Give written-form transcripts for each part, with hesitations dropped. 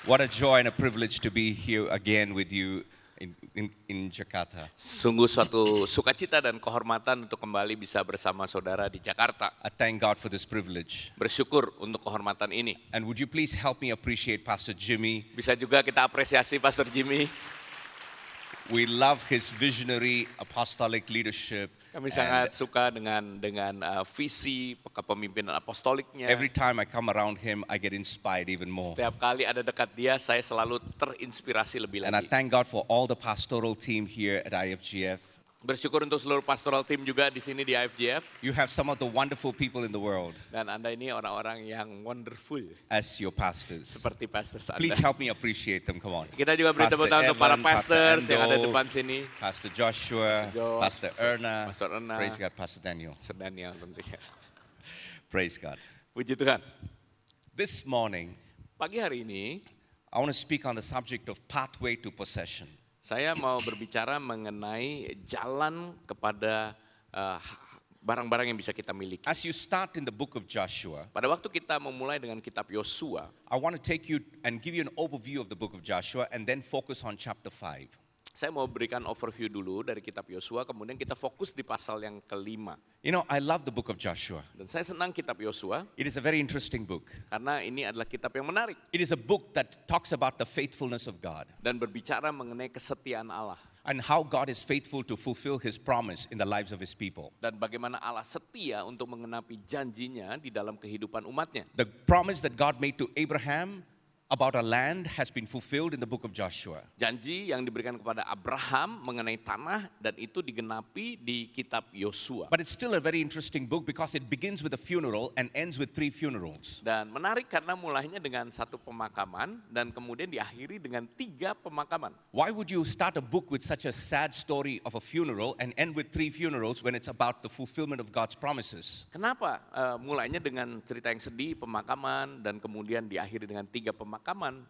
What a joy and a privilege to be here again with you in Jakarta. Sungguh suatu sukacita dan kehormatan untuk kembali bisa bersama saudara di Jakarta. I thank God for this privilege. Bersyukur untuk kehormatan ini. And would you please help me appreciate Pastor Jimmy? Bisa juga kita apresiasi Pastor Jimmy. We love his visionary apostolic leadership. Kami sangat suka dengan visi kepemimpinan apostoliknya. Every time I come around him, I get inspired even more. Setiap kali ada dekat dia, saya selalu terinspirasi lebih And I lagi. thank God for all the pastoral team here at IFGF. Bersyukur untuk seluruh pastoral tim juga di sini di IFGF. You have some of the wonderful people in the world Dan Anda ini orang-orang yang wonderful, as your pastors. seperti pastors Anda. Please help me appreciate them. Come on. Kita juga beri tepuk tangan untuk para pastors yang ada depan sini. Pastor Joshua, Pastor Josh, Pastor Erna, Pastor Erna. praise God, Pastor Daniel. Daniel tentunya. Praise God. Puji Tuhan. This morning, Pagi hari ini, I want to speak on the subject of pathway to possession. saya mau berbicara mengenai jalan kepada barang-barang yang bisa kita miliki. As you start in the book of Joshua, Pada waktu kita memulai dengan kitab Yosua, I want to take you and give you an overview of the book of Joshua and then focus on chapter 5. saya mau berikan overview dulu dari kitab Yosua, kemudian kita fokus di pasal yang kelima. You know, I love the book of Joshua. Dan saya senang kitab Yosua, It is a very interesting book. karena ini adalah kitab yang menarik It is a book that talks about the faithfulness of God dan berbicara mengenai kesetiaan Allah. and how God is faithful to fulfill his promise in the lives of his people. Dan bagaimana Allah setia untuk mengenapi janjinya di dalam kehidupan umatnya. The promise that God made to Abraham about a land has been fulfilled in the book of Joshua. Janji yang diberikan kepada Abraham mengenai tanah dan itu digenapi di kitab Yosua. But it's still a very interesting book because it begins with a funeral and ends with 3 funerals. Dan menarik karena mulainya dengan satu pemakaman dan kemudian diakhiri dengan 3 pemakaman. Why would you start a book with such a sad story of a funeral and end with 3 funerals when it's about the fulfillment of God's promises? Kenapa mulainya dengan cerita yang sedih, pemakaman, dan kemudian diakhiri dengan 3 pemakaman,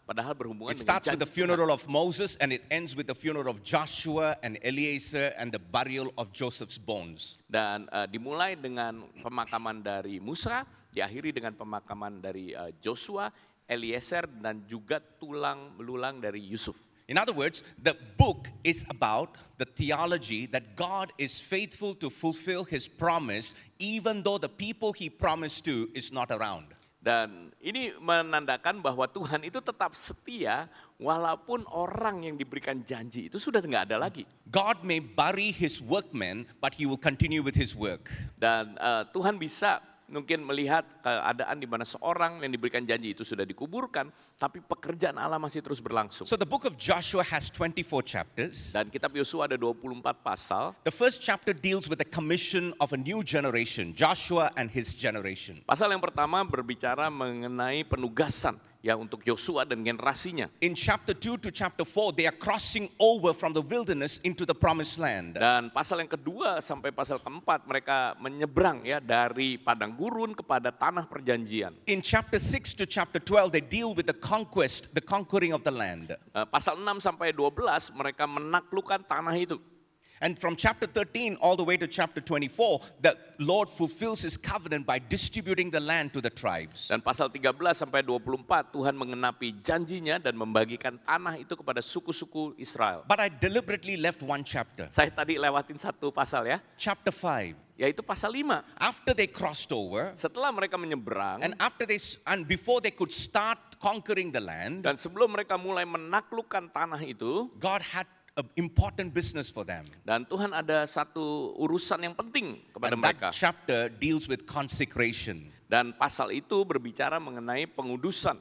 padahal berhubungan It dengan starts with the janji funeral of Moses and it ends with the funeral of Joshua and Eliezer and the burial of Joseph's bones. Dan dimulai dengan pemakaman dari Musa, diakhiri dengan pemakaman dari Joshua, Eliezer, dan juga tulang belulang dari Yusuf. In other words, the book is about the theology that God is faithful to fulfill his promise even though the people he promised to is not around. Dan ini menandakan bahwa Tuhan itu tetap setia walaupun orang yang diberikan janji itu sudah nggak ada lagi. God may bury his workmen, but he will continue with his work. Dan Tuhan bisa mungkin melihat keadaan di mana seorang yang diberikan janji itu sudah dikuburkan, tapi pekerjaan Allah masih terus berlangsung. So the book of Joshua has 24 chapters. Dan kitab Yosua ada 24 pasal. The first chapter deals with the commission of a new generation, Joshua and his generation. Pasal yang pertama berbicara mengenai penugasan ya untuk Yosua dan generasinya. In chapter 2 to chapter 4, they are crossing over from the wilderness into the promised land. Dan pasal yang kedua sampai pasal keempat mereka menyeberang ya dari padang gurun kepada tanah perjanjian. In chapter 6 to chapter 12, they deal with the conquest, the conquering of the land. Pasal 6 sampai 12 mereka menaklukkan tanah itu. And from chapter 13 all the way to chapter 24, the Lord fulfills his covenant by distributing the land to the tribes. Dan pasal 13 sampai 24 Tuhan mengenapi janjinya dan membagikan tanah itu kepada suku-suku Israel. But I deliberately left one chapter, Saya tadi lewatin satu pasal ya, chapter 5. yaitu pasal 5. After they crossed over, Setelah mereka menyeberang and before they could start conquering the land, dan sebelum mereka mulai menaklukkan tanah itu, God had an important business for them. dan Tuhan ada satu urusan yang penting kepada And mereka. that chapter deals with consecration. Dan pasal itu berbicara mengenai pengudusan.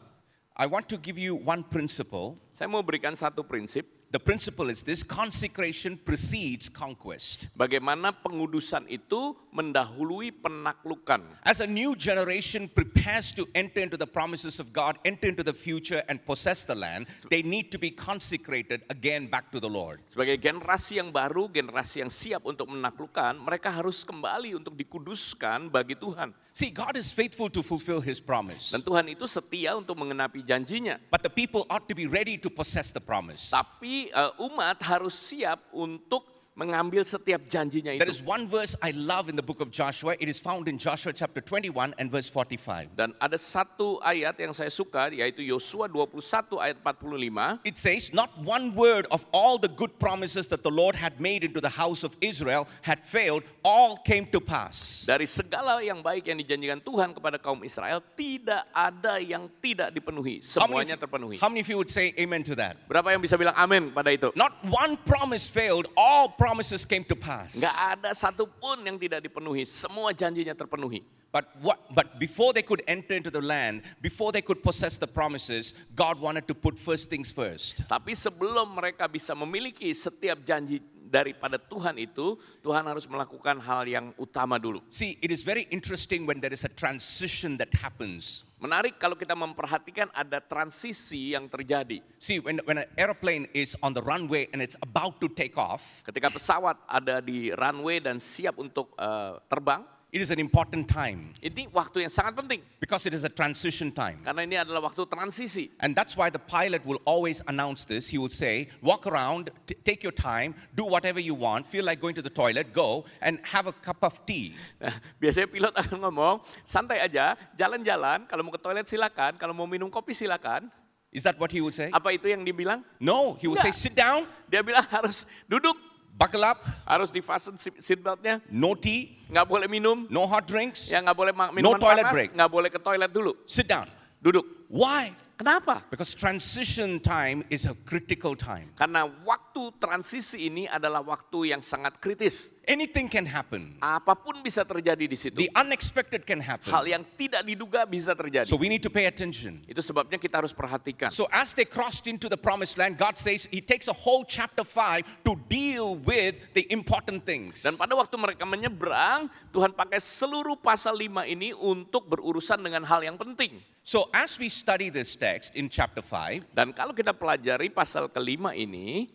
I want to give you one principle. Saya mau berikan satu prinsip. The principle is this: consecration precedes conquest. Bagaimana pengudusan itu mendahului penaklukan. As a new generation prepares to enter into the promises of God, enter into the future and possess the land, they need to be consecrated again back to the Lord. Sebagai generasi yang baru, generasi yang siap untuk menaklukkan, mereka harus kembali untuk dikuduskan bagi Tuhan. See, God is faithful to fulfill his promise. Dan Tuhan itu setia untuk mengenapi janjinya. But the people ought to be ready to possess the promise. Tapi umat harus siap untuk mengambil setiap janjinya There itu. is one verse I love in the book of Joshua. It is found in Joshua chapter 21 and verse 45. Dan ada satu ayat yang saya suka, yaitu Yosua 21 ayat 45. It says, not one word of all the good promises that the Lord had made into the house of Israel had failed, all came to pass. Dari segala yang baik yang dijanjikan Tuhan kepada kaum Israel, tidak ada yang tidak dipenuhi. Semuanya terpenuhi. How many of you would say amen to that? Berapa yang bisa bilang amin pada itu? Not one promise failed, all promises came to pass. Nggak ada satupun yang tidak dipenuhi. Semua janjinya terpenuhi. But before they could enter into the land, before they could possess the promises, God wanted to put first things first. Tapi sebelum mereka bisa memiliki setiap janji daripada Tuhan itu, Tuhan harus melakukan hal yang utama dulu. See, it is very interesting when there is a transition that happens. Menarik kalau kita memperhatikan ada transisi yang terjadi. See, when an airplane is on the runway and it's about to take off, Ketika pesawat ada di runway dan siap untuk terbang, it is an important time ini waktu yang sangat penting. because it is a transition time. Karena ini adalah waktu transisi. And that's why the pilot will always announce this. He will say, walk around, take your time, do whatever you want, feel like going to the toilet, go and have a cup of tea. Nah, biasanya pilot akan ngomong, santai aja, jalan-jalan, kalau mau ke toilet silakan, kalau mau minum kopi silakan. Is that what he will say? Apa itu yang dibilang? No, he will say, Enggak. sit down, Dia bilang harus duduk, buckle up, harus difasten seatbeltnya, no tea, nggak boleh minum, no hot drinks, ya nggak boleh minuman toilet panas, break. nggak boleh ke toilet dulu, sit down. duduk. Why? Kenapa? Because transition time is a critical time. Karena waktu transisi ini adalah waktu yang sangat kritis. Anything can happen. Apapun bisa terjadi di situ. The unexpected can Hal happen. yang tidak diduga bisa terjadi. So we need to pay attention. Itu sebabnya kita harus perhatikan. So as they crossed into the promised land, God says he takes a whole chapter 5 to deal with the important things. Dan pada waktu mereka menyeberang, Tuhan pakai seluruh pasal 5 ini untuk berurusan dengan hal yang penting. So as we study this text in chapter 5, Dan kalau kita pelajari pasal kelima ini,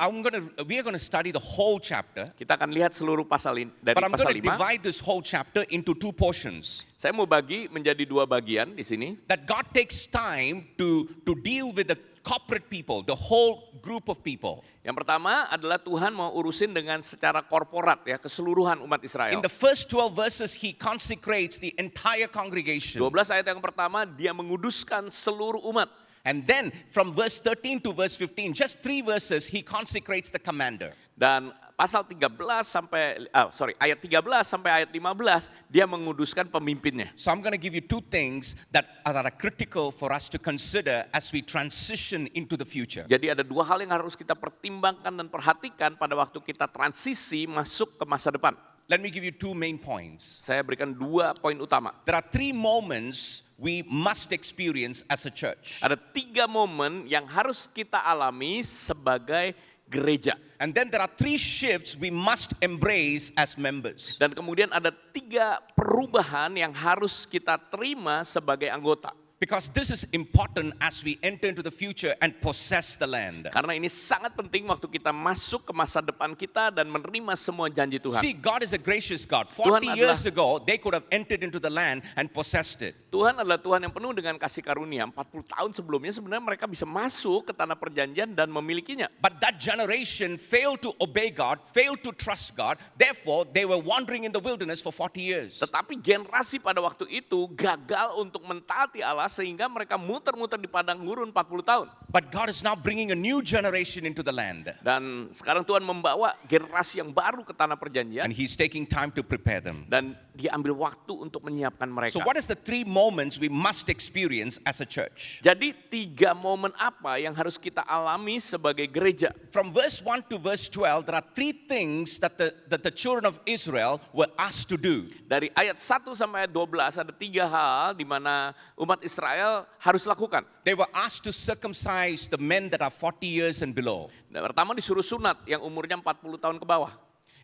we are going to study the whole chapter, kita akan lihat seluruh pasal dari but I'm pasal going to 5. divide this whole chapter into 2 portions. Saya mau bagi menjadi 2 bagian di sini. That God takes time to deal with the corporate people, the whole group of people. Yang pertama adalah Tuhan mau urusin dengan secara korporat ya, keseluruhan umat Israel. In the first 12 verses, he consecrates the entire congregation. 12 ayat yang pertama dia menguduskan seluruh umat. And then from verse 13 to verse 15, just 3 verses, he consecrates the commander. Dan pasal 13 sampai ayat 13 sampai ayat 15 dia menguduskan pemimpinnya. So I'm going to give you 2 things that are critical for us to consider as we transition into the future. Jadi ada 2 hal yang harus kita pertimbangkan dan perhatikan pada waktu kita transisi masuk ke masa depan. Let me give you 2 main points. Saya berikan 2 poin utama. There are 3 moments we must experience as a church. Ada 3 momen yang harus kita alami sebagai gereja. And then there are 3 shifts we must embrace as members. Dan kemudian ada 3 perubahan yang harus kita terima sebagai anggota. Because this is important as we enter into the future and possess the land. Karena ini sangat penting waktu kita masuk ke masa depan kita dan menerima semua janji Tuhan. See, God is a gracious God. Tuhan 40 years ago, they could have entered into the land and possessed it. Tuhan adalah Tuhan yang penuh dengan kasih karunia. 40 tahun sebelumnya sebenarnya mereka bisa masuk ke tanah perjanjian dan memilikinya. But that generation failed to obey God, failed to trust God. Therefore, they were wandering in the wilderness for 40 years. Tetapi generasi pada waktu itu gagal untuk mentaati Allah sehingga mereka muter-muter di padang gurun 40 tahun. But God is now bringing a new generation into the land. Dan sekarang Tuhan membawa generasi yang baru ke tanah perjanjian. And He's taking time to prepare them. Dan dia ambil waktu untuk menyiapkan mereka. So what is the 3 moments we must experience as a church? Jadi 3 momen apa yang harus kita alami sebagai gereja? From verse 1 to verse 12, there are 3 things that the children of Israel were asked to do. Dari ayat 1 sampai ayat 12 ada 3 hal di mana umat Israel harus lakukan. They were asked to circumcise the men that are 40 years and below. Nah, pertama disuruh sunat yang umurnya 40 tahun ke bawah.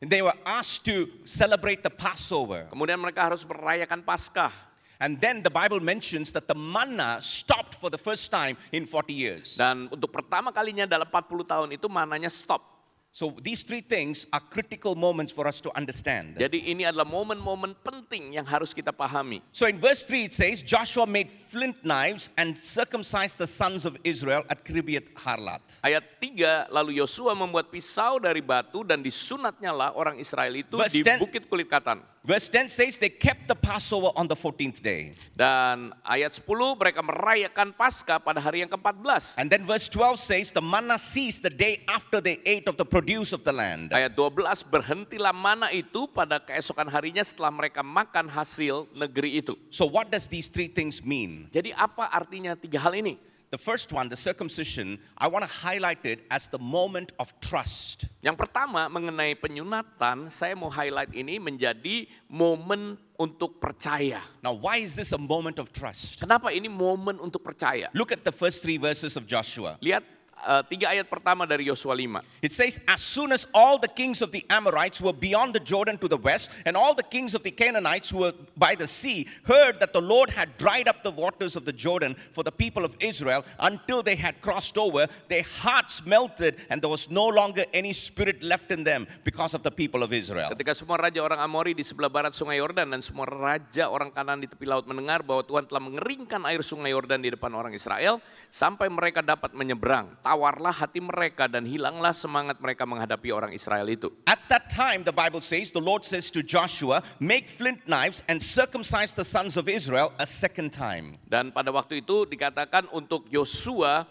And they were asked to celebrate the Passover. Kemudian mereka harus merayakan Paskah. And then the Bible mentions that the manna stopped for the first time in 40 years. Dan untuk pertama kalinya dalam 40 tahun itu mananya stop. So these three things are critical moments for us to understand. Jadi ini adalah momen-momen penting yang harus kita pahami. So in verse 3 it says, Joshua made flint knives and circumcised the sons of Israel at Kiriath Harlat. Ayat 3, lalu Yosua membuat pisau dari batu dan disunatnya lah orang Israel itu Verse di 10. Bukit Kulit-Katan. Verse 10 says they kept the Passover on the 14th day. Dan ayat 10, mereka merayakan Paskah pada hari yang ke-14. And then verse 12 says the manna ceased the day after they ate of the produce of the land. Ayat 12, berhentilah mana itu pada keesokan harinya setelah mereka makan hasil negeri itu. So what does these three things mean? Jadi apa artinya tiga hal ini? The first one, the circumcision, I want to highlight it as the moment of trust. Yang pertama mengenai penyunatan, saya mau highlight ini menjadi momen untuk percaya. Now, why is this a moment of trust? Kenapa ini momen untuk percaya? Look at the first three verses of Joshua. Lihat 3 ayat pertama dari Yosua 5. It says, as soon as all the kings of the Amorites who were beyond the Jordan to the west, and all the kings of the Canaanites who were by the sea, heard that the Lord had dried up the waters of the Jordan for the people of Israel until they had crossed over, their hearts melted, and there was no longer any spirit left in them because of the people of Israel. Ketika semua raja orang Amori di sebelah barat sungai Yordan dan semua raja orang Kanaan di tepi laut mendengar bahwa Tuhan telah mengeringkan air sungai Yordan di depan orang Israel, sampai mereka dapat menyeberang. Tawarlah hati mereka dan hilanglah semangat mereka menghadapi orang Israel itu. At that time, the Bible says, the Lord says to Joshua, make flint knives and circumcise the sons of Israel a second time. Dan pada waktu itu dikatakan untuk Yosua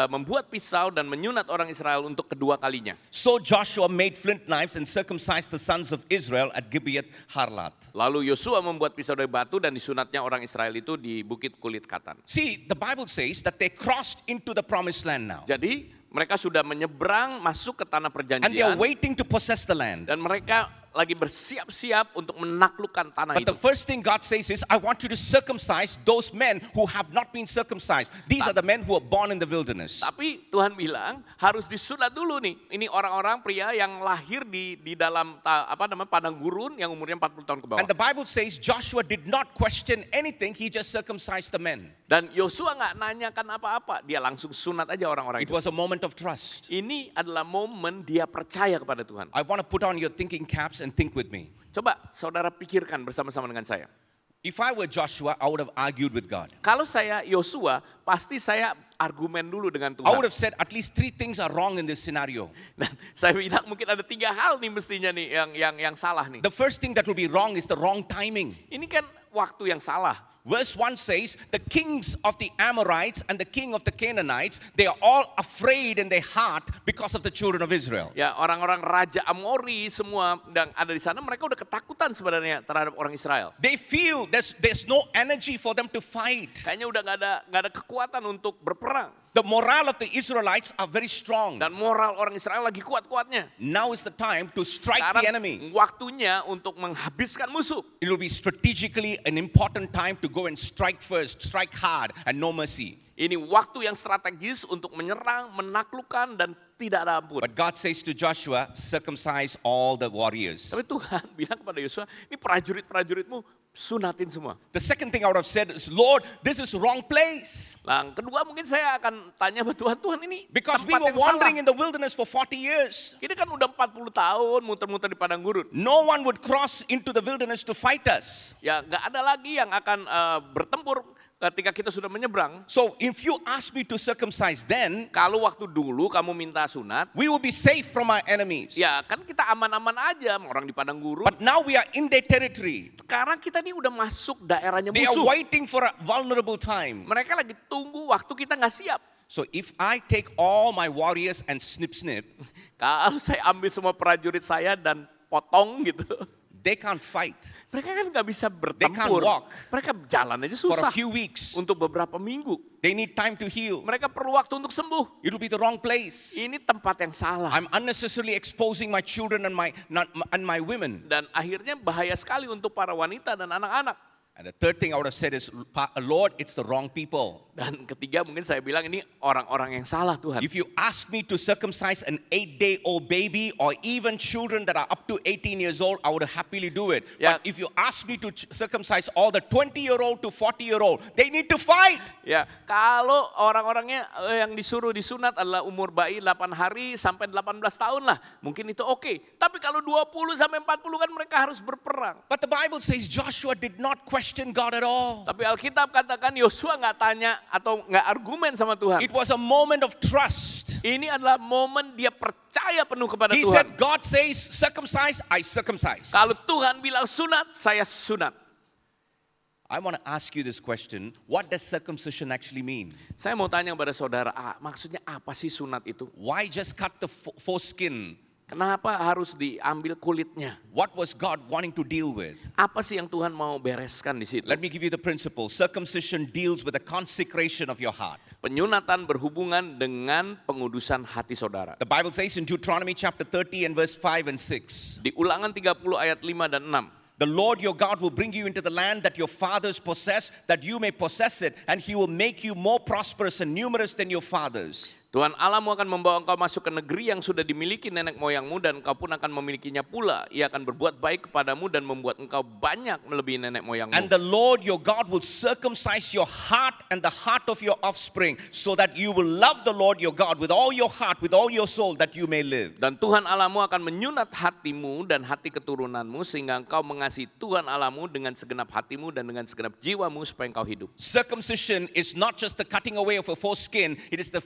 membuat pisau dan menyunat orang Israel untuk kedua kalinya. So Joshua made flint knives and circumcised the sons of Israel at Gibeath Harlat. Lalu Yosua membuat pisau dari batu dan disunatnya orang Israel itu di Bukit Kulit-Katan. See, the Bible says that they crossed into the promised land now. Jadi mereka sudah menyeberang masuk ke tanah And they are perjanjian waiting to possess the land. dan mereka lagi bersiap-siap untuk menaklukkan tanah But itu. the first thing God says is, I want you to circumcise those men who have not been circumcised. These are the men who were born in the wilderness. Tapi Tuhan bilang harus disunat dulu nih. Ini orang-orang pria yang lahir di dalam padang gurun yang umurnya 40 tahun ke bawah. And the Bible says Joshua did not question anything, he just circumcised the men. Dan Yosua nggak nanyakan apa-apa, dia langsung sunat aja orang-orang It itu. was a moment of trust. Ini adalah momen dia percaya kepada Tuhan. I want to put on your thinking caps and think with me. Coba saudara pikirkan bersama-sama dengan saya. If I were Joshua, I would have argued with God. Kalau saya Yosua, pasti saya argumen dulu dengan I would Tuhan. have said at least three things are wrong in this scenario. Dan saya bilang mungkin ada 3 hal nih mestinya nih yang salah nih. The first thing that will be wrong is the wrong timing. Ini kan waktu yang salah. Verse 1 says, the kings of the Amorites and the king of the Canaanites, they are all afraid in their heart because of the children of Israel. Ya, orang-orang raja Amori semua yang ada di sana, mereka udah ketakutan sebenarnya terhadap orang Israel. They feel there's no energy for them to fight. Kayaknya udah nggak ada kekuatan untuk berperang. The morale of the Israelites are very strong. Dan moral orang Israel lagi kuat-kuatnya. Now is the time to strike the enemy. Waktunya untuk menghabiskan musuh. It will be strategically an important time to go and strike first, strike hard, and no mercy. Ini waktu yang strategis untuk menyerang, menaklukkan, dan tidak ada ampun. But God says to Joshua, circumcise all the warriors. Tapi Tuhan bilang kepada Yosua, ini prajurit-prajuritmu sunatin semua. The second thing I would have said is, Lord, this is the wrong place. Nah, kedua mungkin saya akan tanya sama Tuhan, Tuhan ini Because we tempat were yang wandering salah. in the wilderness for 40 years. Ini kan udah 40 tahun muter-muter di padang gurun. No one would cross into the wilderness to fight us. Ya nggak ada lagi yang akan bertempur ketika kita sudah menyeberang. So if you ask me to circumcise then, Kalau waktu dulu kamu minta sunat, we will be safe from our enemies. ya kan kita aman-aman aja sama orang di padang gurun. But now we are in their territory. Sekarang kita nih udah masuk daerahnya They are musuh. waiting for a vulnerable time. Mereka lagi tunggu waktu kita nggak siap. So if I take all my warriors and snip, Kalau saya ambil semua prajurit saya dan potong gitu, they can't fight mereka kan nggak bisa They can't bertempur. walk. Mereka jalan aja for a susah few weeks. untuk beberapa minggu. They need time to heal. Mereka perlu waktu untuk sembuh. It will be the wrong place. Ini tempat yang salah. I'm unnecessarily exposing my children and my women. Dan akhirnya bahaya sekali untuk para wanita dan anak-anak. And the third thing I would have said is, Lord, it's the wrong people. Dan ketiga mungkin saya bilang ini orang-orang yang salah Tuhan. If you ask me to circumcise an 8-day-old baby or even children that are up to 18 years old, I would happily do it. Yeah. But if you ask me to circumcise all the 20-year-old to 40-year-old, they need to fight. Ya, kalau orang-orangnya yang disuruh disunat adalah umur bayi 8 hari sampai 18 tahun lah, mungkin itu oke. Tapi kalau 20 sampai 40 kan mereka harus berperang. But the Bible says Joshua did not question God at all. Tapi Alkitab katakan Yosua nggak tanya atau nggak argumen sama Tuhan. It was a moment of trust. Ini adalah momen dia percaya penuh kepada He Tuhan. said, God says circumcise, I circumcise. Kalau Tuhan bilang sunat, saya sunat. I want to ask you this question. What does circumcision actually mean? Saya mau tanya kepada saudara, maksudnya apa sih sunat itu? Why just cut the foreskin? Kenapa harus diambil kulitnya? What was God wanting to deal with? Apa sih yang Tuhan mau bereskan di situ? Let me give you the principle. Circumcision deals with the consecration of your heart. Penyunatan berhubungan dengan pengudusan hati saudara. The Bible says in Deuteronomy chapter 30 and verse 5 and 6. Di Ulangan 30 ayat 5 dan 6. The Lord your God will bring you into the land that your fathers possess, that you may possess it, and he will make you more prosperous and numerous than your fathers. Tuhan Allahmu akan membawa engkau masuk ke negeri yang sudah dimiliki nenek moyangmu dan engkau pun akan memilikinya pula. Ia akan berbuat baik kepadamu dan membuat engkau banyak melebihi nenek moyangmu. And the Lord your God will circumcise your heart and the heart of your offspring so that you will love the Lord your God with all your heart, with all your soul, that you may live. Dan Tuhan Allahmu akan menyunat hatimu dan hati keturunanmu sehingga engkau mengasihi Tuhan Allahmu dengan segenap hatimu dan dengan segenap jiwamu supaya engkau hidup. Circumcision is not just the cutting away of a foreskin, it's the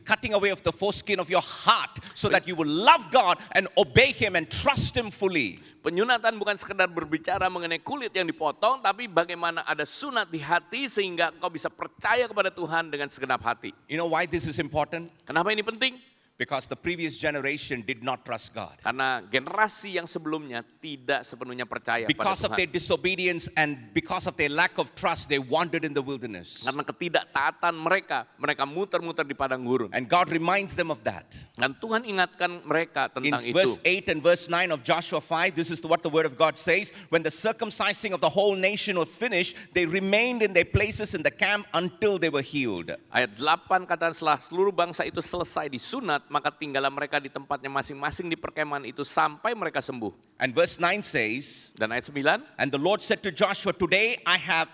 cutting away of the foreskin of your heart so that you will love God and obey him and trust him fully. Penyunatan bukan sekedar berbicara mengenai kulit yang dipotong, tapi bagaimana ada sunat di hati sehingga engkau bisa percaya kepada Tuhan dengan segenap hati. You know why this is important? Kenapa ini penting? Because the previous generation did not trust God. Karena generasi yang sebelumnya tidak sepenuhnya percaya pada Because of their Tuhan. disobedience and because of their lack of trust, they wandered in the wilderness. Karena ketidaktaatan mereka muter-muter di padang gurun. And God reminds them of that. Dan Tuhan ingatkan mereka In tentang itu. verse 8 and verse 9 of Joshua 5, this is what the word of God says. When the circumcising of the whole nation was finished, they remained in their places in the camp until they were healed. Ayat 8 kata setelah seluruh bangsa itu selesai disunat, maka tinggallah mereka di tempatnya masing-masing di perkemahan itu sampai mereka sembuh. And verse 9 says, Dan ayat 9, and the Lord said to Joshua, today I have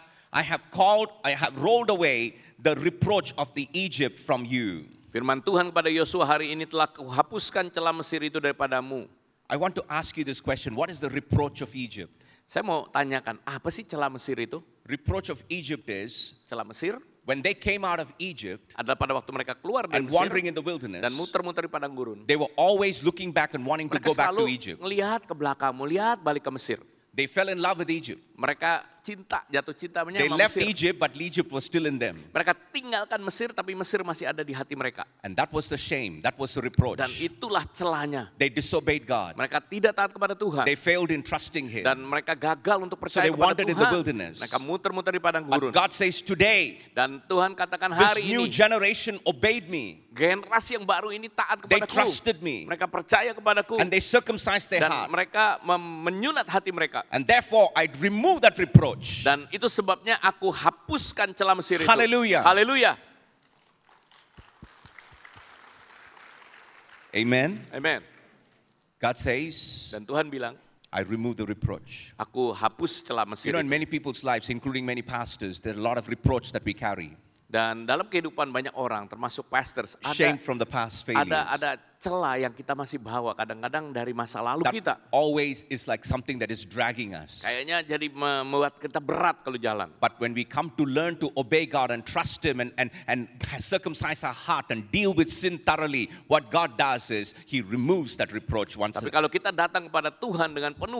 rolled away the reproach of the Egypt from you. firman Tuhan kepada Yosua, hari ini telah kuhapuskan celah Mesir itu daripadamu. I want to ask you this question. What is the reproach of Egypt? Saya mau tanyakan, apa sih celah Mesir itu? Reproach of Egypt is Celah Mesir when they came out of Egypt adalah pada waktu mereka keluar dari and Mesir wandering in the wilderness, dan muter-muter di padang gurun. they were always looking back and wanting to Mereka go back to selalu Egypt. melihat ke belakang, melihat balik ke Mesir. They fell in love with Egypt. Mereka jatuh cinta They sama left Mesir. Egypt, but Egypt was still in them. Mereka tinggalkan Mesir, tapi Mesir masih ada di hati mereka. And that was the shame. That was the reproach. Dan itulah celahnya. They disobeyed God. Mereka tidak taat kepada Tuhan. They failed in trusting Him. Dan mereka gagal untuk So percaya they kepada wandered in the Tuhan. wilderness. Mereka muter-muter di padang But gurun. God says, today, Dan Tuhan katakan this hari new ini, generation obeyed me. generasi yang baru ini taat They kepadaku. trusted me. Mereka percaya kepadaku. And they circumcised their Dan heart. mereka menyunat hati mereka. And therefore, I remove that reproach. Dan itu sebabnya aku hapuskan celah Mesir itu. Haleluya. Haleluya. Amen. Amen. God says, Dan Tuhan bilang, I remove the reproach. aku hapus celah Mesir You know, in itu. many people's lives, including many pastors, there are a lot of reproach that we carry. Dan dalam kehidupan banyak orang, termasuk pastors, Shame from the past failures. ada celah yang kita masih bawa kadang-kadang dari masa lalu kita. That always is like something that is dragging us. Kayaknya jadi membuat kita berat kalau jalan. But when we come to learn to obey God and trust Him and circumcise our heart and deal with sin thoroughly, what God does is He removes that reproach once Tapi and kalau kita datang kepada Tuhan dengan penuh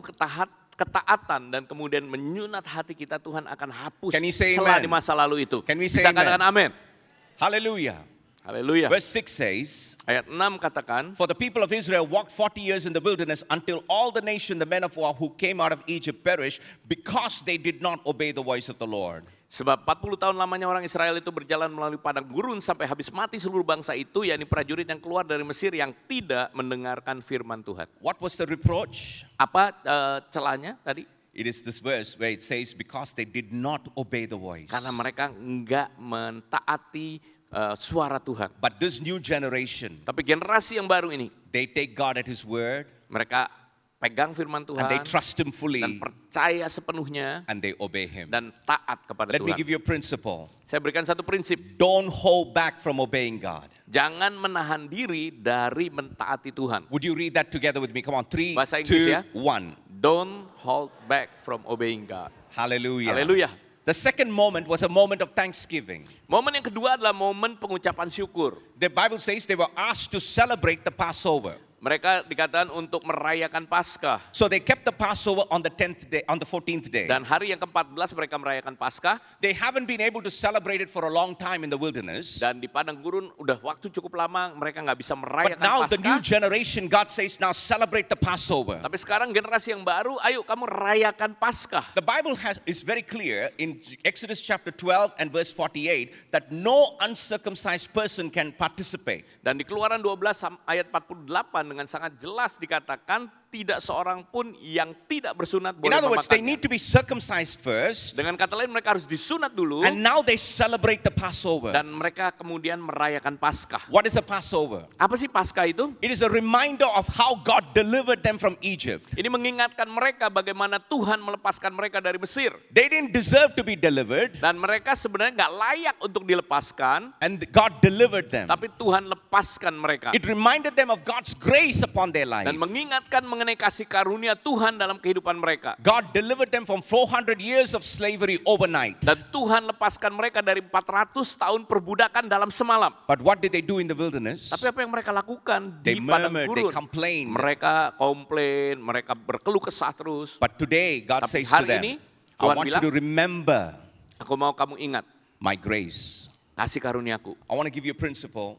ketaatan dan kemudian menyunat hati kita, Tuhan akan hapus Can you say celah amen? di masa lalu itu. Can we say Bisa amen? katakan amin. Hallelujah. Haleluya. Verse 6 says, Ayat 6 katakan, for the people of Israel walked 40 years in the wilderness until all the nation, the men of war who came out of Egypt perished because they did not obey the voice of the Lord. sebab 40 tahun lamanya orang Israel itu berjalan melalui padang gurun sampai habis mati seluruh bangsa itu, yakni prajurit yang keluar dari Mesir yang tidak mendengarkan firman Tuhan. What was the reproach? Apa celahnya tadi? It is this verse where it says, because they did not obey the voice. Karena mereka enggak mentaati suara Tuhan. But this new generation, Tapi generasi yang baru ini, they take God at His word mereka pegang firman and they Tuhan trust Him dan fully percaya sepenuhnya and they obey Him. dan taat kepada Let me Tuhan. give you a principle. Saya berikan satu prinsip. Don't hold back from obeying God. Jangan menahan diri dari mentaati Tuhan. Would you read that together with me? Come on, 3, Bahasa Inggris 2, ya. 1. Don't hold back from obeying God. Hallelujah. Haleluya. The second moment was a moment of thanksgiving. Momen yang kedua adalah momen pengucapan syukur. The Bible says they were asked to celebrate the Passover. Mereka dikatakan untuk merayakan Paskah. So they kept the Passover on the 10th day, on the 14th day. Dan hari yang ke-14 mereka merayakan Paskah. They haven't been able to celebrate it for a long time in the wilderness. Dan di padang gurun udah waktu cukup lama mereka nggak bisa But merayakan now the new Paskah. generation, God says, now celebrate the Passover. Tapi sekarang generasi yang baru, ayo kamu rayakan Paskah. The Bible is very clear in Exodus chapter 12 and verse 48 that no uncircumcised person can participate. Dan di Keluaran 12 ayat 48 dengan sangat jelas dikatakan tidak seorang pun yang tidak bersunat In boleh other words, they need memakannya. to be circumcised first, Dengan kata lain mereka harus disunat dulu and now they celebrate the Passover. dan mereka kemudian merayakan Paskah. What is a Passover? Apa sih Paskah itu? It is a reminder of how God delivered them from Egypt. Ini mengingatkan mereka bagaimana Tuhan melepaskan mereka dari Mesir. They didn't deserve to be delivered, Dan mereka sebenarnya nggak layak untuk dilepaskan, and God delivered them. tapi Tuhan lepaskan mereka. It reminded them of God's grace upon their life. Dan mengingatkan mengenai kasih karunia Tuhan dalam kehidupan mereka. God delivered them from 400 years of slavery overnight. Dan Tuhan lepaskan mereka dari 400 tahun perbudakan dalam semalam. But what did they do in the wilderness? Tapi apa yang mereka lakukan They di padang murmured, they gurun? complained. Mereka komplain, mereka berkeluh kesah terus. But today, God Tapi says to hari them, ini, I Tuhan want you bilang, to remember Aku mau kamu ingat my grace. kasih karuniaku. I want to give you a principle.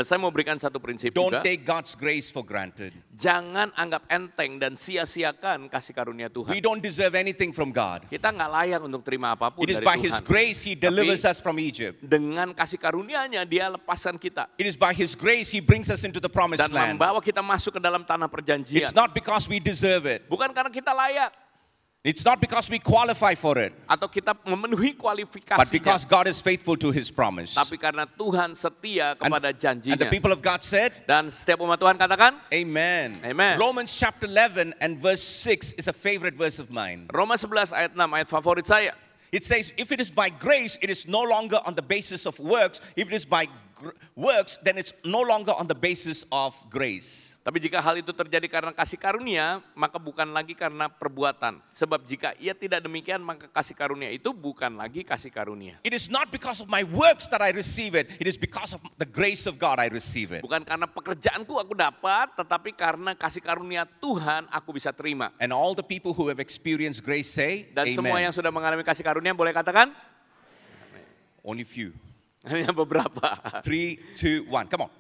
Saya mau berikan satu prinsip Don't juga. take God's grace for granted. Jangan anggap enteng dan sia-siakan kasih karunia We Tuhan. don't deserve anything from God. Kita nggak layak untuk terima apapun It is dari by His Tuhan. grace He delivers us from Egypt. Dengan kasih karunia-Nya Dia lepaskan kita It is by His grace He brings us into the promised dan land. membawa kita masuk ke dalam tanah perjanjian. It's not because we deserve it. Bukan karena kita layak It's not because we qualify for it. atau kita memenuhi But kualifikasinya, because God is faithful to His promise. tapi karena Tuhan setia kepada And the janjinya. people of God said, Dan setiap umat Tuhan katakan, Amen. Amen. Romans chapter 11 and verse 6 is a favorite verse of mine. Roma 11 ayat 6, ayat favorit saya. It says, if it is by grace, it is no longer on the basis of works. If it is by works, then it's no longer on the basis of grace. Tapi jika hal itu terjadi karena kasih karunia, maka bukan lagi karena perbuatan. Sebab jika ia tidak demikian, maka kasih karunia itu bukan lagi kasih karunia. It is not because of my works that I receive it. It is because of the grace of God I receive it. Bukan karena pekerjaanku aku dapat, tetapi karena kasih karunia Tuhan aku bisa terima. And all the people who have experienced grace say, Dan semua Amen. yang sudah mengalami kasih karunia boleh katakan? Only few. Hanya beberapa. 3, 2, 1. Come on.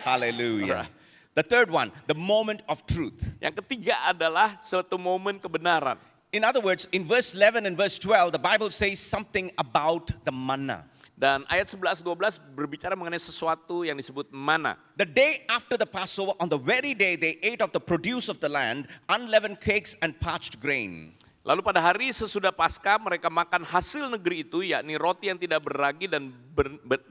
Hallelujah. Alright. The third one, the moment of truth. Yang ketiga adalah suatu momen kebenaran. In other words, in verse 11 and verse 12, the Bible says something about the manna. Dan ayat 11-12 berbicara mengenai sesuatu yang disebut mana. The day after the Passover, on the very day they ate of the produce of the land, unleavened cakes and parched grain. Lalu pada hari sesudah Paskah mereka makan hasil negeri itu, yakni roti yang tidak beragi dan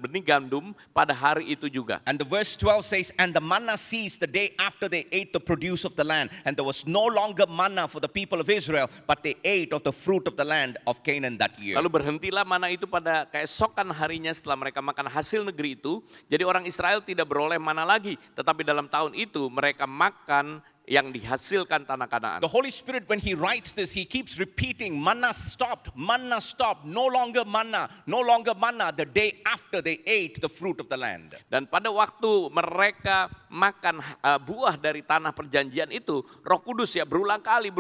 benih gandum pada hari itu juga. And the verse 12 says, and the manna ceased the day after they ate the produce of the land. And there was no longer manna for the people of Israel, but they ate of the fruit of the land of Canaan that year. Lalu berhentilah mana itu pada keesokan harinya setelah mereka makan hasil negeri itu. Jadi orang Israel tidak beroleh mana lagi. Tetapi dalam tahun itu mereka makan yang dihasilkan tanah Kanaan. The Holy Spirit, when He writes this, He keeps repeating, manna stopped, no longer manna, no longer manna the day after they ate the fruit of the land. Dan pada waktu mereka makan buah dari tanah perjanjian itu, Roh Kudus ya berulang kali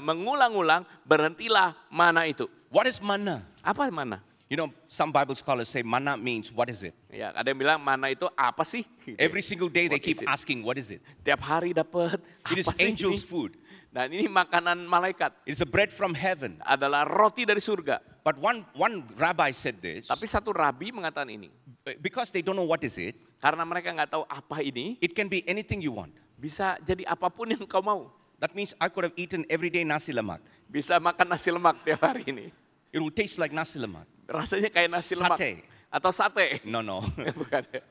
mengulang-ulang, berhentilah mana itu. What is manna? Apa mana? You know, some Bible scholars say manna means, what is it? Ya, ada yang bilang mana itu apa sih? Gitu. Every single day they What keep is it? asking, what is it? Tiap hari dapat. It is Apa sih angels' ini? food. Dan ini makanan malaikat. It is a bread from heaven. Adalah roti dari surga. But one rabbi said this, Tapi satu rabi mengatakan ini. because they don't know what is it, Karena mereka nggak tahu apa ini, it can be anything you want. bisa jadi apapun yang kau mau. That means I could have eaten every day nasi lemak. Bisa makan nasi lemak tiap hari ini. It will taste like nasi lemak. Rasanya kayak nasi lemak. Sate. Atau sate. No, no. Bukan ya.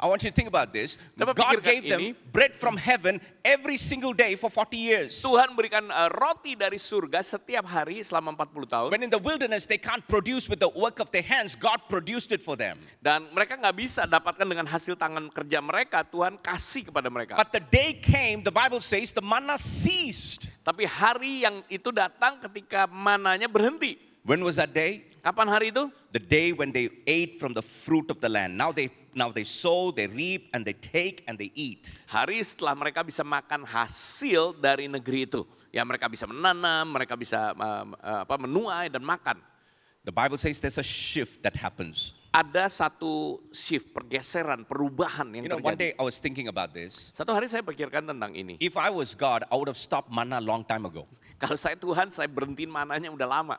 I want you to think about this. Coba God pikirkan gave them ini. bread from heaven every single day for 40 years. Tuhan berikan roti dari surga setiap hari selama 40 tahun. When in the wilderness they can't produce with the work of their hands, God produced it for them. Dan mereka nggak bisa dapatkan dengan hasil tangan kerja mereka, Tuhan kasih kepada mereka. But the day came, the Bible says, the manna ceased. Tapi hari yang itu datang ketika mananya berhenti. When was that day? Kapan hari itu? The day when they ate from the fruit of the land. Now they sow, they reap, and they take and they eat. Hari setelah mereka bisa makan hasil dari negeri itu. Ya mereka bisa menanam, mereka bisa menuai dan makan. The Bible says there's a shift that happens. Ada satu shift, pergeseran, perubahan yang One terjadi. day I was thinking about this. Satu hari saya pikirkan tentang ini. If I was God, I would have stopped manna a long time ago. Kalau saya Tuhan, saya berhentiin mananya udah lama.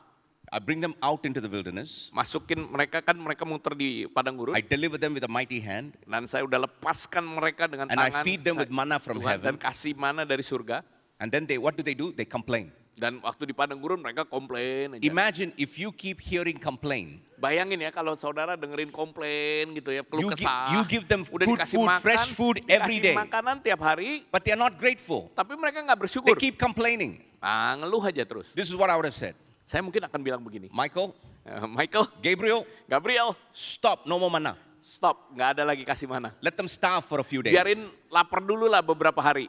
I bring them out into the wilderness. Masukin mereka mereka muter di padang gurun. I deliver them with a mighty hand. Dan saya udah lepaskan mereka dengan And I tangan. feed them with manna from Tuhan, dan heaven. kasih mana dari surga. And then what do? They complain. Dan waktu di padang gurun mereka komplain aja. Imagine if you keep hearing complain. Bayangin ya kalau saudara dengerin komplain gitu ya, keluh You kesah. give them udah good dikasih food, makan, fresh food every dikasih day. makanan tiap hari, But they are not grateful. tapi mereka nggak They bersyukur. keep complaining. Ah, ngeluh aja terus. This is what I would have said. Saya mungkin akan bilang begini, Michael, Michael, Gabriel, Gabriel, stop, no more manna. stop, nggak ada lagi kasih mana. Let them starve for a few days. Biarin lapar dulu lah beberapa hari.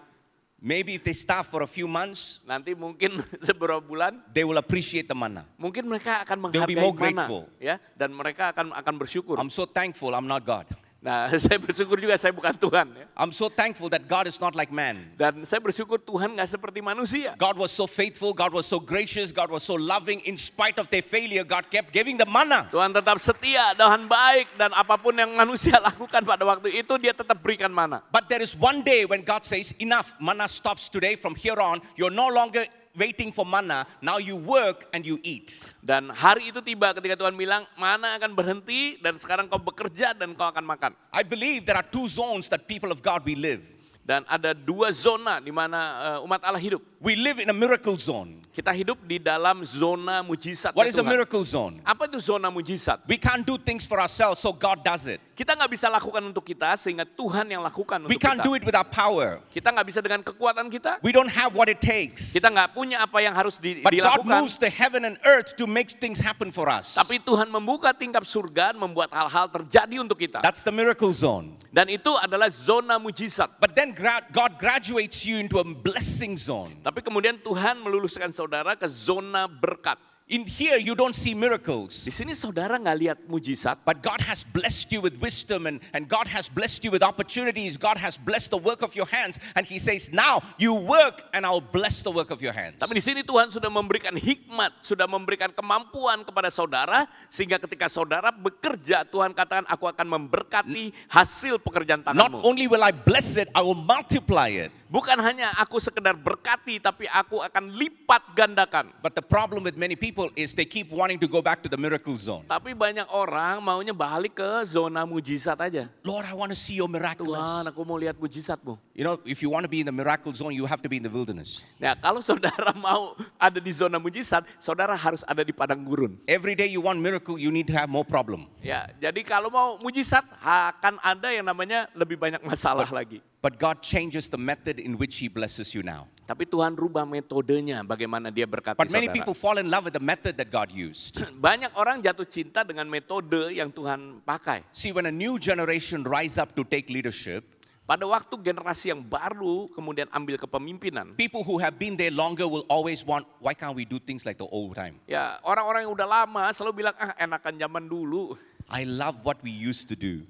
Maybe if they starve for a few months, Nanti mungkin beberapa bulan, they will appreciate the manna. mungkin mereka akan They'll be menghargai more mana, grateful. ya, dan mereka akan bersyukur. I'm so thankful I'm not God. Nah, saya bersyukur juga saya bukan Tuhan, ya. I'm so thankful that God is not like man. Dan saya bersyukur Tuhan nggak seperti manusia. God was so faithful, God was so gracious, God was so loving. In spite of their failure, God kept giving the manna. Tuhan tetap setia, Tuhan baik, dan apapun yang manusia lakukan pada waktu itu dia tetap berikan mana. But there is one day when God says, enough, manna stops today. From here on, you're no longer waiting for manna. Now you work and you eat. Dan hari itu tiba ketika Tuhan bilang, mana akan berhenti dan sekarang kau bekerja dan kau akan makan. I believe there are two zones that people of God we live. Dan ada dua zona di mana umat Allah hidup. We live in a miracle zone. Kita hidup di dalam zona mujizat What is a Tuhan. miracle zone? Apa itu zona mujizat? We can't do things for ourselves, so God does it. Kita nggak bisa lakukan untuk kita sehingga Tuhan yang lakukan We untuk can't kita. do it with our power. Kita nggak bisa dengan kekuatan kita. We don't have what it takes. Kita nggak punya apa yang harus But God dilakukan. moves the heaven and earth to make things happen for us. Tapi Tuhan membuka tingkap surga, membuat hal-hal terjadi untuk kita. That's the miracle zone. Dan itu adalah zona mujizat. But then God graduates you into a blessing zone. Tapi kemudian Tuhan meluluskan saudara ke zona berkat. In here, you don't see miracles. Di sini saudara nggak lihat mujizat, But God has blessed you with wisdom and God has blessed you with opportunities. God has blessed the work of your hands. And He says, now you work and I'll bless the work of your hands. tapi di sini Tuhan sudah memberikan hikmat, sudah memberikan kemampuan kepada saudara, sehingga ketika saudara bekerja, Tuhan katakan, aku akan memberkati hasil pekerjaan Not tanganmu. only will I bless it, I will multiply it. Bukan hanya aku sekedar berkati, tapi aku akan lipat gandakan. But the problem with many people is they keep wanting to go back to the miracle zone. Tapi banyak orang maunya balik ke zona mujizat aja. Lord, I want to see your Tuhan, miraculous. aku mau lihat mujizatmu. You know, if you want to be in the miracle zone, you have to be in the wilderness. Nah, kalau saudara mau ada di zona mujizat, saudara harus ada di padang gurun. Every day you want miracle, you need to have more problem. Ya, jadi kalau mau mujizat akan ada yang namanya lebih banyak masalah lagi. But God changes the method in which He blesses you now. Tapi Tuhan rubah metodenya bagaimana dia berkati But many saudara. people fall in love with the method that God used. Banyak orang jatuh cinta dengan metode yang Tuhan pakai. See, when a new generation rise up to take leadership, Pada waktu generasi yang baru kemudian ambil kepemimpinan, people who have been there longer will always want, why can't we do things like the old time? ya orang-orang yang udah lama selalu bilang, enakan zaman dulu. I love what we used to do.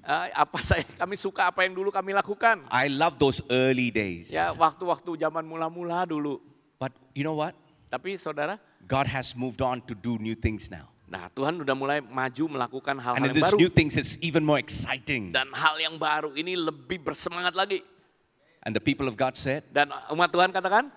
Kami suka apa yang dulu kami lakukan. I love those early days. Ya waktu-waktu zaman mula-mula dulu. But you know what? Tapi saudara, God has moved on to do new things now. nah Tuhan udah mulai maju melakukan hal-hal And in yang this baru. new things, it's even more exciting. Dan hal yang baru ini lebih bersemangat lagi. And the people of God said, Dan umat Tuhan katakan,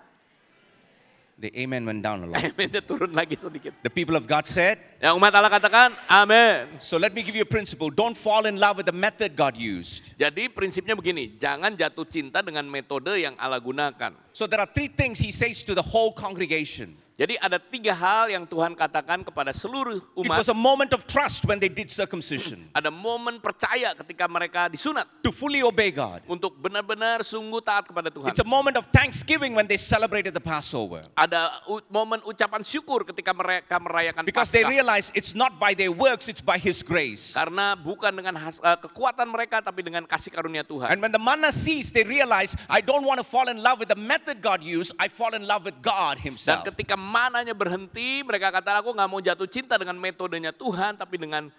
The amen went down a lot. Amennya turun lagi sedikit. The people of God said, Yang umat Allah katakan, amin. so let me give you a principle. Don't fall in love with the method God used. Jadi prinsipnya begini, jangan jatuh cinta dengan metode yang Allah gunakan. So there are three things he says to the whole congregation. Jadi ada 3 hal yang Tuhan katakan kepada seluruh It umat. was a moment of trust when they did circumcision. Ada momen percaya ketika mereka disunat To fully obey God. untuk benar-benar sungguh taat kepada Tuhan. It's a moment of thanksgiving when they celebrated the Passover. Ada momen ucapan syukur ketika mereka merayakan Because they Paskah. realize it's not by their works, it's by His grace. Karena bukan dengan kekuatan mereka, tapi dengan kasih karunia Tuhan. And when the manna ceased, they realized, I don't want to fall in love with the method God used, I fall in love with God Dan Himself. ketika mananya berhenti, mereka kata, aku nggak mau jatuh cinta dengan metodenya Tuhan, tapi dengan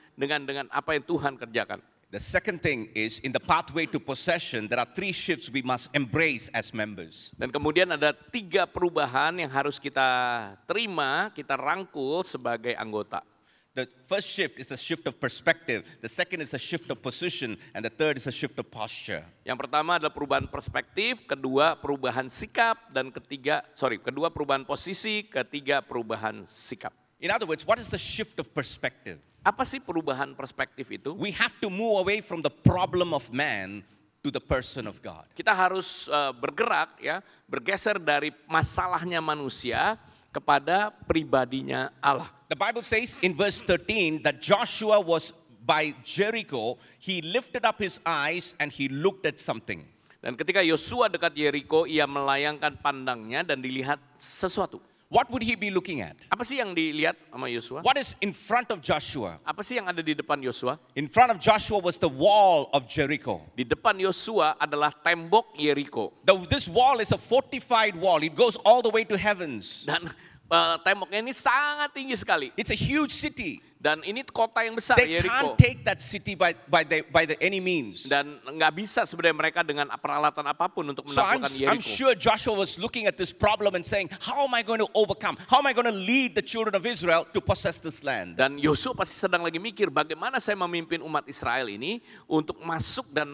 apa yang Tuhan kerjakan. The second thing is, in the pathway to possession, there are 3 shifts we must embrace as members. Dan kemudian ada 3 perubahan yang harus kita terima, kita rangkul sebagai anggota. The first shift is a shift of perspective, the second is a shift of position, and the third is a shift of posture. Yang pertama adalah perubahan perspektif, kedua perubahan sikap, dan kedua perubahan posisi, ketiga perubahan sikap. In other words, what is the shift of perspective? Apa sih perubahan perspektif itu? We have to move away from the problem of man to the person of God. Kita harus bergerak ya, bergeser dari masalahnya manusia kepada pribadinya Allah. The Bible says in verse 13 that Joshua was by Jericho, he lifted up his eyes and he looked at something. Dan ketika Yosua dekat Yeriko, ia melayangkan pandangnya dan dilihat sesuatu. What would he be looking at? Apa sih yang dilihat sama Yosua? What is in front of Joshua? Apa sih yang ada di depan Yosua? In front of Joshua was the wall of Jericho. Di depan Yosua adalah tembok Yeriko. This wall is a fortified wall. It goes all the way to heavens. Dan temboknya ini sangat tinggi sekali. It's a huge city. Dan ini kota yang besar, They Yeriko. can't take that city by any means. Dan nggak bisa sebenarnya mereka dengan peralatan apapun untuk So I'm menaklukkan Yeriko. sure Joshua was looking at this problem and saying, how am I going to overcome? How am I going to lead the children of Israel to possess this land? Dan Yosua pasti sedang lagi mikir, bagaimana saya memimpin umat Israel ini untuk masuk dan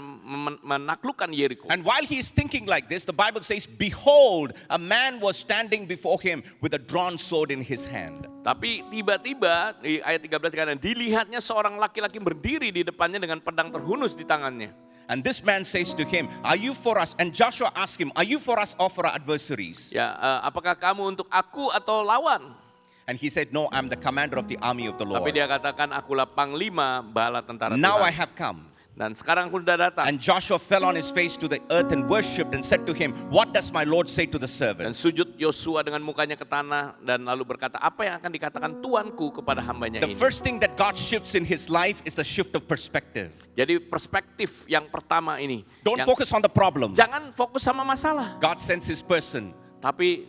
menaklukkan Yeriko. And while he is thinking like this, the Bible says, behold, a man was standing before him with a drawn sword in his hand. Tapi tiba-tiba di ayat 13 dikatakan, dilihatnya seorang laki-laki berdiri di depannya dengan pedang terhunus di tangannya. And this man says to him, are you for us? And Joshua asked him, are you for us or for our adversaries? Ya, apakah kamu untuk aku atau lawan? And he said, no, I'm the commander of the army of the Tapi Lord. dia katakan, akulah panglima bala tentara Now I Tuhan. have come. Dan sekarang aku sudah datang. And Joshua fell on his face to the earth and worshipped and said to him, what does my Lord say to the Dan servant? sujud Yosua dengan mukanya ke tanah dan lalu berkata, apa yang akan dikatakan Tuanku kepada hambanya The ini? first thing that God shifts in his life is the shift of perspective. Jadi perspektif yang pertama ini. Don't Yang- focus on the problem. Jangan fokus sama masalah. God sends his person. Tapi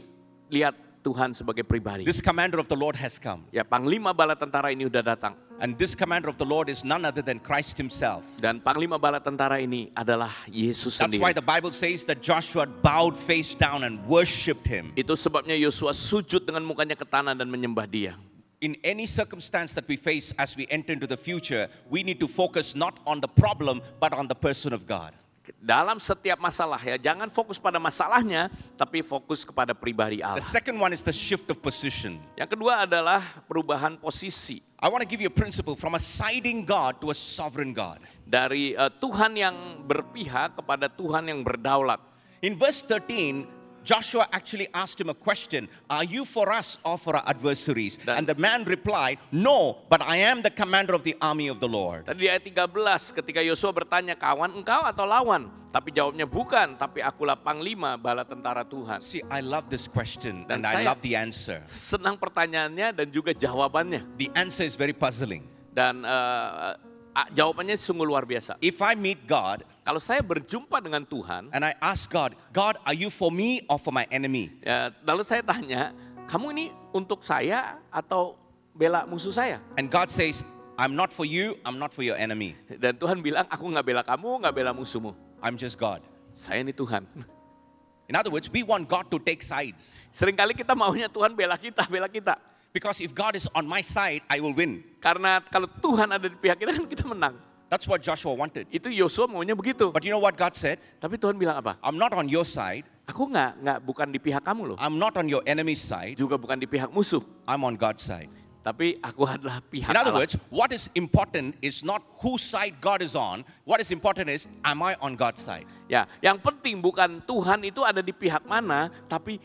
lihat Tuhan sebagai pribadi. This commander of the Lord has come. Ya, panglima bala tentara ini udah datang. And this commander of the Lord is none other than Christ himself. Dan panglima bala tentara ini adalah Yesus That's why sendiri. the Bible says that Joshua bowed face down and worshipped him. Itu sebabnya Yosua sujud dengan mukanya ke tanah dan menyembah dia. In any circumstance that we face as we enter into the future, we need to focus not on the problem, but on the person of God. Dalam setiap masalah ya, jangan fokus pada masalahnya, tapi fokus kepada pribadi The Allah. second one is the shift of position. Yang kedua adalah perubahan posisi. I want to give you a principle from a siding God to a sovereign God. Dari Tuhan yang berpihak kepada Tuhan yang berdaulat. In verse 13, Joshua actually asked him a question, are you for us or for our adversaries? Dan- And the man replied, no, but I am the commander of the army of the Lord. Tadi di ayat 13 ketika Yosua bertanya, kawan engkau atau lawan? Tapi jawabnya bukan, tapi akulah panglima bala tentara Tuhan. See, I love this question Dan and I saya- love the answer. Senang pertanyaannya dan juga jawabannya. The answer is very puzzling. Dan jawabannya sungguh luar biasa. If I meet God Kalau saya berjumpa dengan Tuhan, and I ask God, God, are you for me or for my enemy? ya, lalu saya tanya, kamu ini untuk saya atau bela musuh saya? And God says, I'm not for you, I'm not for your enemy. Dan Tuhan bilang, aku nggak bela kamu, nggak bela musuhmu. I'm just God. Saya ini Tuhan. In other words, we want God to take sides. Seringkali kita maunya Tuhan bela kita, bela kita. Because if God is on my side, I will win. Karena kalau Tuhan ada di pihak kita kan kita menang. That's what Joshua wanted. Itu Yosua maunya begitu. But you know what God said? Tapi Tuhan bilang apa? I'm not on your side. Aku bukan di pihak kamu loh. I'm not on your enemy's side. Juga bukan di pihak musuh. I'm on God's side. Tapi aku adalah pihak In other Allah. words, what is important is not whose side God is on. What is important is, am I on God's side? Ya, yang penting bukan Tuhan itu ada di pihak mana, tapi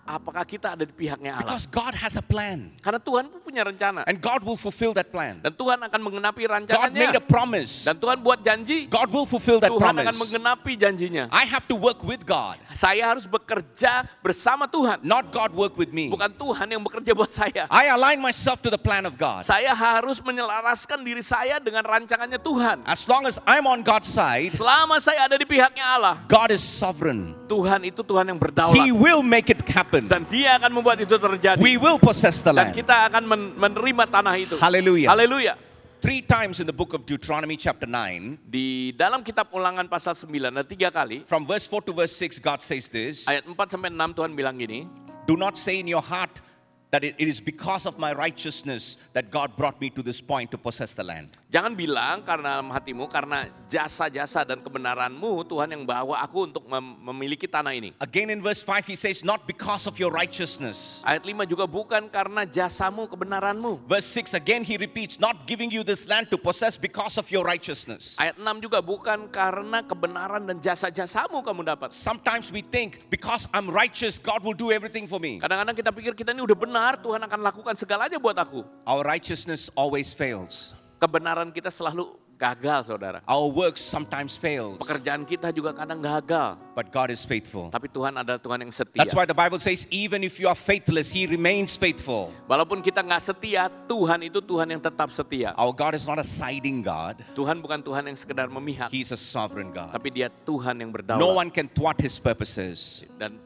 apakah kita ada di pihaknya Allah. Because God has a plan. Karena Tuhan pun punya rencana. And God will fulfill that plan. Dan Tuhan akan menggenapi God rancangannya. made a promise. Dan Tuhan buat janji, God will fulfill that Tuhan akan promise. menggenapi janjinya. I have to work with God, Saya harus bekerja bersama Tuhan. not God work with me. Bukan Tuhan yang bekerja buat saya. I align myself to the plan of God. Saya harus menyelaraskan diri saya dengan rancangannya Tuhan. As long as I'm on God's side, Selama saya ada di pihaknya Allah, God is sovereign. Tuhan itu Tuhan yang He berdaulat. will make it happen. Dan dia akan membuat itu terjadi. We will possess the Dan land. kita akan menerima tanah itu. Hallelujah. Haleluya. 3 times in the book of Deuteronomy chapter 9, Di dalam kitab Ulangan pasal 9 ada 3 kali. from verse 4 to verse 6, God says this, Ayat 4 sampai 6 Tuhan bilang gini. do not say in your heart that it is because of my righteousness that God brought me to this point to possess the land. Jangan bilang karena dalam hatimu, karena jasa-jasa dan kebenaranmu Tuhan yang bawa aku untuk memiliki tanah ini. Again in verse 5 he says, not because of your righteousness. Ayat 5 juga bukan karena jasamu, kebenaranmu. Verse 6 again he repeats, not giving you this land to possess because of your righteousness. Ayat 6 juga bukan karena kebenaran dan jasa-jasamu kamu dapat. Sometimes we think, because I'm righteous, God will do everything for me. Kadang-kadang kita pikir kita ini udah benar, Tuhan akan lakukan segalanya buat aku. Our righteousness always fails. Kebenaran kita selalu gagal, saudara. Our works sometimes fails. Pekerjaan kita juga kadang gagal. But God is faithful. Tapi Tuhan adalah Tuhan yang setia. That's why the Bible says, even if you are faithless, He remains faithful. Walaupun kita nggak setia, Tuhan itu Tuhan yang tetap setia. Our God is not a siding God. Tuhan bukan Tuhan yang sekedar memihak, He's a sovereign God. tapi Dia Tuhan yang berdaulat. No one can thwart His purposes. Dan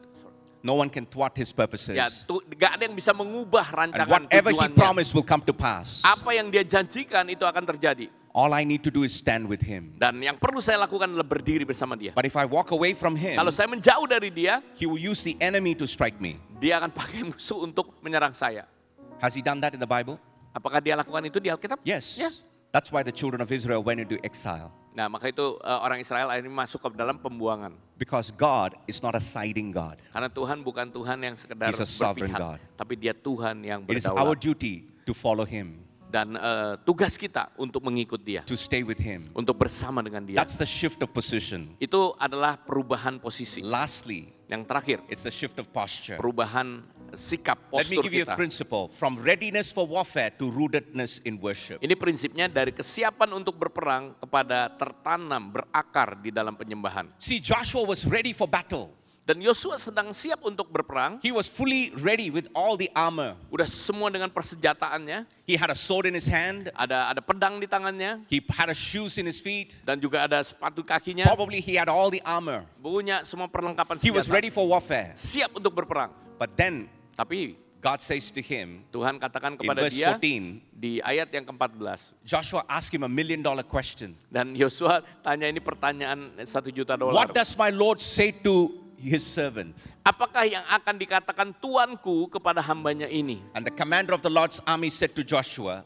No one can thwart His purposes. ya, nggak ada yang bisa mengubah And rancangan whatever He tujuannya. promised will come to pass. Apa yang Dia janjikan itu akan terjadi. All I need to do is stand with Him. Dan yang perlu saya lakukan adalah berdiri bersama Dia. But if I walk away from Him, Kalau saya menjauh dari Dia, He will use the enemy to strike me. Dia akan pakai musuh untuk menyerang saya. Has He done that in the Bible? Apakah Dia lakukan itu di Alkitab? Yes. Ya. That's why the children of Israel went into exile. Nah, maka itu orang Israel akhirnya masuk ke dalam pembuangan. Because God is not a siding God. Karena Tuhan bukan Tuhan yang sekedar He's a sovereign berpihak, God. tapi Dia Tuhan yang It is our berdaulat. duty to follow Him, Dan tugas kita untuk mengikut Dia, to stay with Him. untuk bersama dengan Dia. That's the shift of position. Itu adalah perubahan posisi. Lastly, Yang terakhir, it's the shift of posture. perubahan sikap Let me postur give you kita. a principle. From readiness for warfare to rootedness in worship. Ini prinsipnya dari kesiapan untuk berperang kepada tertanam, berakar di dalam penyembahan. See, Joshua was ready for battle. Dan Yosua sedang siap untuk berperang. He was fully ready with all the armor. Udah semua dengan persenjataannya. He had a sword in his hand. Ada pedang di tangannya. He had a shoes in his feet. Dan juga ada sepatu kakinya. Probably he had all the armor. Punya semua perlengkapan He was senjata. ready for warfare. Siap untuk berperang. But then Tapi God says to him Tuhan katakan in kepada verse dia 14, di ayat yang ke-14. Joshua asked him $1 million question. Dan Yosua tanya ini pertanyaan $1 juta. What does my Lord say to his servant? Apakah yang akan dikatakan tuanku kepada hambanya ini? And the commander of the Lord's army said to Joshua,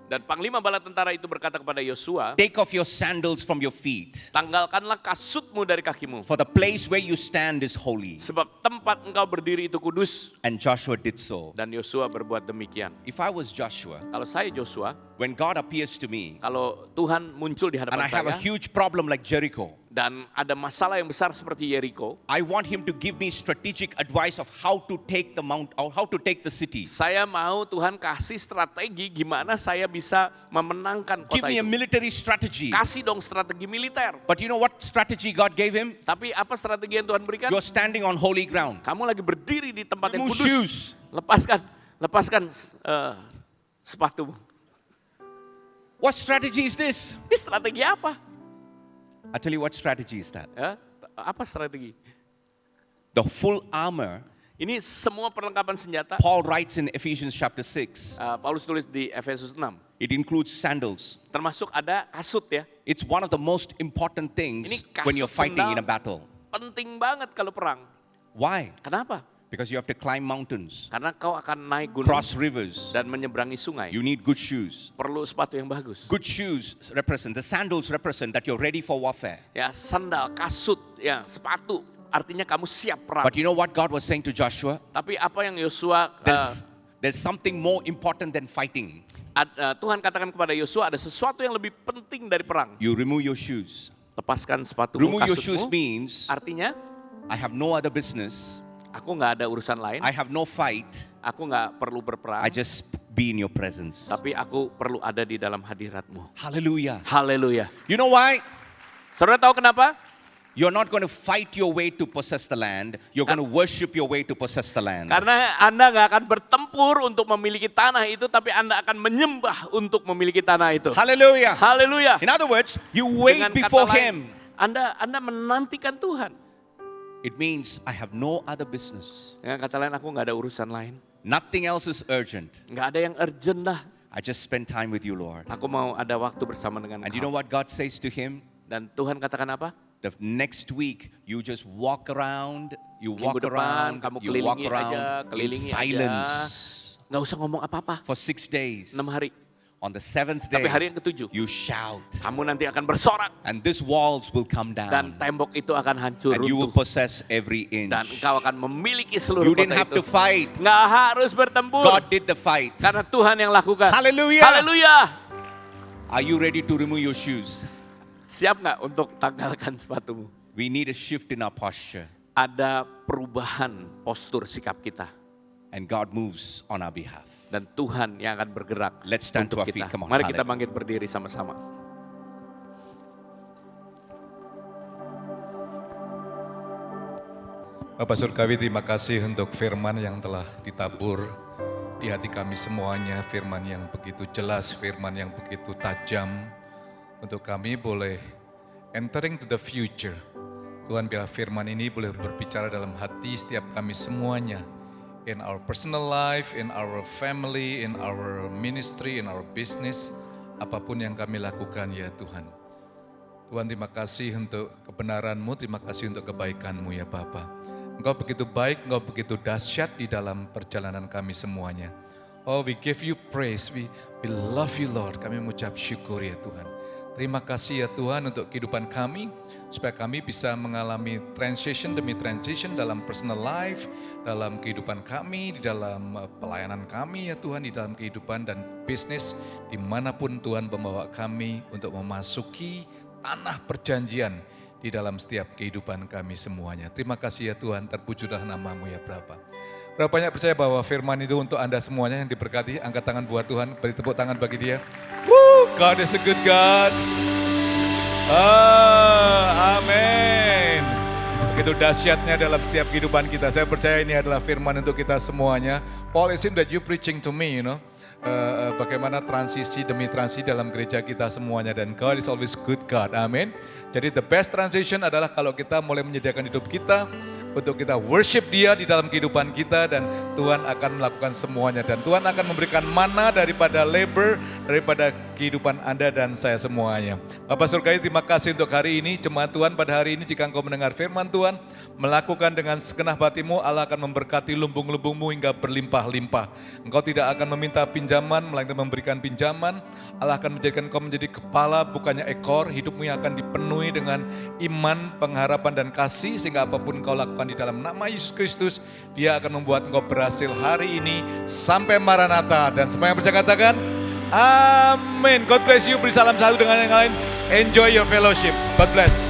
Dan panglima bala tentara itu berkata kepada Yosua, take off your sandals from your feet, tanggalkanlah kasutmu dari kakimu. for the place where you stand is holy. Sebab tempat engkau berdiri itu kudus. And Joshua did so. Dan Yosua berbuat demikian. If I was Joshua, Kalau saya Yosua, when God appears to me, kalau Tuhan muncul di and hadapan I have a saya, huge problem like Jericho, dan ada masalah yang besar seperti Yeriko, I want him to give me strategic advice of how to take the mount, or how to take the city. saya mau Tuhan kasih strategi gimana saya bisa memenangkan Give kota me a itu. military strategy. Kasih dong strategi militer. But you know what strategy God gave him? Tapi apa strategi yang Tuhan berikan? You're standing on holy ground. Kamu lagi berdiri di tempat yang Remove kudus. shoes. Lepaskan sepatumu. What strategy is this? Ini strategi apa? I tell you what strategy is that. Ya, apa strategi? The full armor, Ini semua perlengkapan senjata. Paul writes in Ephesians chapter 6. Paulus tulis di Efesus 6. It includes sandals. Termasuk ada kasut ya. It's one of the most important things Ini when you're kasut fighting in a sandal. battle. Penting banget kalau perang. Why? Kenapa? Because you have to climb mountains, Karena kau akan naik gunung cross rivers. dan menyeberangi sungai. You need good shoes. Perlu sepatu yang bagus. Good shoes represent, the sandals represent that you're ready for warfare. Ya, sandal, kasut, ya, sepatu. artinya kamu siap perang. But you know what God was saying to Joshua? Tapi apa yang Yosua, There's something more important than fighting. Tuhan katakan kepada Yosua, ada sesuatu yang lebih penting dari perang. You remove your shoes. Lepaskan sepatumu, Remove your shoes kasutmu. means Artinya, I have no other business. aku nggak ada urusan lain. I have no fight. Aku nggak perlu berperang. I just be in your presence. Tapi aku perlu ada di dalam hadiratmu. Hallelujah. Haleluya. You know why? Saudara tahu kenapa? You're not going to fight your way to possess the land. You're going to worship your way to possess the land. Karena Anda nggak akan bertempur untuk memiliki tanah itu, tapi Anda akan menyembah untuk memiliki tanah itu. Hallelujah. Haleluya. In other words, you wait Dengan kata before lain, Him. Anda menantikan Tuhan. It means I have no other business. Dengan kata lain, aku nggak ada urusan lain. Nothing else is urgent. Nggak ada yang urgent lah. I just spend time with you, Lord. Aku mau ada waktu bersama dengan And you know Engkau. what God says to him? Dan Tuhan katakan apa? The next week, you just walk around, you walk Minggu depan around, kamu you walk kelilingi around aja, in kelilingi silence Nggak usah ngomong apa-apa. for 6 days. 6 hari. On the 7th Tapi hari day, yang ke-7, you shout, kamu nanti akan bersorak. and these walls will come Dan down, tembok itu akan hancur and you will runtuh. possess every inch. Dan engkau akan memiliki seluruh You didn't kota have itu. to fight. Nggak harus bertempur. God did the fight. Karena Tuhan yang lakukan. Hallelujah. Haleluya. Are you ready to remove your shoes? Siap nggak untuk tanggalkan sepatumu? We need a shift in our posture, Ada perubahan postur sikap kita. and God moves on our behalf. Dan Tuhan yang akan bergerak Let's stand to untuk our feet. kita. Come on. Mari kita Hallelujah. bangkit berdiri sama-sama. Bapak Surgawi, terima kasih untuk firman yang telah ditabur di hati kami semuanya. Firman yang begitu jelas, firman yang begitu tajam. Untuk kami boleh entering to the future. Tuhan, biar firman ini boleh berbicara dalam hati setiap kami semuanya. In our personal life, in our family, in our ministry, in our business. Apapun yang kami lakukan ya Tuhan. Tuhan, terima kasih untuk kebenaran-Mu, terima kasih untuk kebaikan-Mu ya Bapa. Engkau begitu baik, Engkau begitu dahsyat di dalam perjalanan kami semuanya. Oh, we give you praise, we love you Lord. Kami mengucap syukur ya Tuhan. Terima kasih ya Tuhan untuk kehidupan kami, supaya kami bisa mengalami transition demi transition dalam personal life, dalam kehidupan kami, di dalam pelayanan kami ya Tuhan, di dalam kehidupan dan bisnis, dimanapun Tuhan membawa kami untuk memasuki tanah perjanjian di dalam setiap kehidupan kami semuanya. Terima kasih ya Tuhan, terpujilah nama-Mu ya Bapa. Berapa banyak percaya bahwa firman itu untuk Anda semuanya yang diberkati? Angkat tangan buat Tuhan, beri tepuk tangan bagi Dia. God is a good God. Amin. Begitu dahsyatnya dalam setiap kehidupan kita. Saya percaya ini adalah firman untuk kita semuanya. Paul, it seems that you preaching to me, you know. Bagaimana transisi demi transisi dalam gereja kita semuanya, dan God is always good God, amin. Jadi the best transition adalah kalau kita mulai menyediakan hidup kita untuk kita worship Dia di dalam kehidupan kita, dan Tuhan akan melakukan semuanya, dan Tuhan akan memberikan mana daripada labor, daripada kehidupan Anda dan saya semuanya. Bapak Surgawi, terima kasih untuk hari ini. Jemaat Tuhan, pada hari ini jika engkau mendengar firman Tuhan, melakukan dengan segenap hatimu, Allah akan memberkati lumbung-lumbungmu hingga berlimpah-limpah. Engkau tidak akan meminta pinjaman, melainkan memberikan pinjaman. Allah akan menjadikan engkau menjadi kepala, bukannya ekor. Hidupmu yang akan dipenuhi dengan iman, pengharapan, dan kasih, sehingga apapun engkau lakukan di dalam nama Yesus Kristus, Dia akan membuat engkau berhasil hari ini sampai Maranatha. Dan semua yang percaya katakan, amin. God bless you. Beri salam satu dengan yang lain. Enjoy your fellowship. God bless.